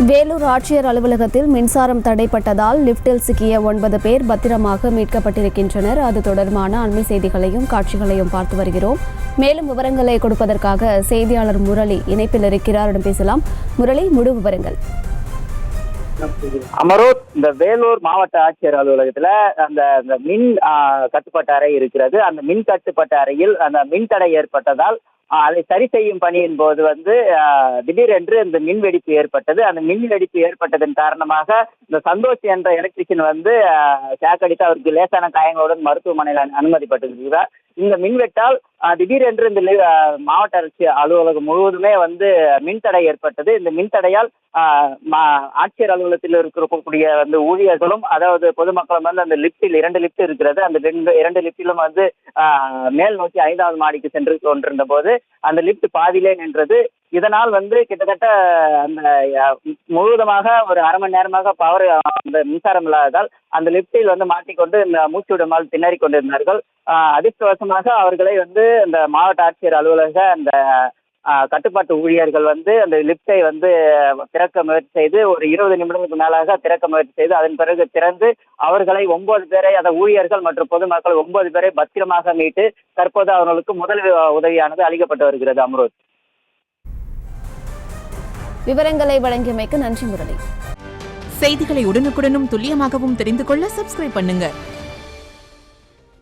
வேலூர் ஆட்சியர் அலுவலகத்தில் மின்சாரம் தடைப்பட்டதால் லிப்டில் சிக்கிய 9 பேர் பத்திரமாக மீட்கப்பட்டிருக்கின்றனர். அது தொடர்பான அண்மை செய்திகளையும் காட்சிகளையும் பார்த்து வருகிறோம். மேலும் விவரங்களை கொடுப்பதற்காக செய்தியாளர் முரளி இணைப்பில் இருக்கிறார். பேசலாம். முரளி, முழு விவரங்கள். அமரோத், இந்த வேலூர் மாவட்ட ஆட்சியர் அலுவலகத்துல அந்த மின் கட்டுப்பாட்டு அறை இருக்கிறது. அந்த மின் கட்டுப்பாட்டு அறையில் அந்த மின் தடை ஏற்பட்டதால் அதை சரி செய்யும் பணியின் போது திடீரென்று இந்த மின் வெடிப்பு ஏற்பட்டது. அந்த மின் வெடிப்பு ஏற்பட்டதன் காரணமாக இந்த சந்தோஷ் என்ற எலக்ட்ரிஷியன் சாக்கடித்து அவருக்கு லேசான காயங்களுடன் மருத்துவமனையில் அனுமதிப்பட்டிருக்கிறார். இந்த மின்வெட்டால் திடீரென்று இந்த மாவட்ட ஆட்சியர் அலுவலகம் முழுவதுமே மின் தடை ஏற்பட்டது. இந்த மின் தடையால் ஆட்சியர் அலுவலகத்தில் இருக்கக்கூடிய ஊழியர்களும் அதாவது பொதுமக்களும் அந்த லிப்டில் 2 லிப்ட் இருக்கிறது. அந்த 2 லிப்டிலும் மேல் நோக்கி 5வது மாடிக்கு சென்று கொண்டிருந்த போது அந்த லிப்ட் பாதியிலே நின்றது. இதனால் கிட்டத்தட்ட அந்த முழுவதுமாக ஒரு அரை மணி நேரமாக பவர் அந்த மின்சாரம் இல்லாததால் அந்த லிப்டில் மாட்டிக்கொண்டு இந்த மூச்சுவிடமால் திணறி கொண்டிருந்தார்கள். அதிர்ஷ்டவசமாக அவர்களை இந்த மாவட்ட ஆட்சியர் அலுவலக அந்த கட்டுப்பாட்டு ஊழியர்கள் அந்த லிப்டை திறக்க முயற்சி செய்து ஒரு 20 நிமிடங்களுக்கு மேலாக திறக்க முயற்சி செய்து அதன் பிறகு திறந்து அவர்களை 9 பேரை அந்த ஊழியர்கள் மற்றும் பொதுமக்கள் 9 பேரை பத்திரமாக மீட்டு தற்போது அவர்களுக்கு முதல் உதவியானது அளிக்கப்பட்டு வருகிறது. அமரோத், விவரங்களை வழங்கியமைக்கு நன்றி முரளி. செய்திகளை உடனுக்குடனும் துல்லியமாகவும் தெரிந்து கொள்ள சப்ஸ்கிரைப் பண்ணுங்க.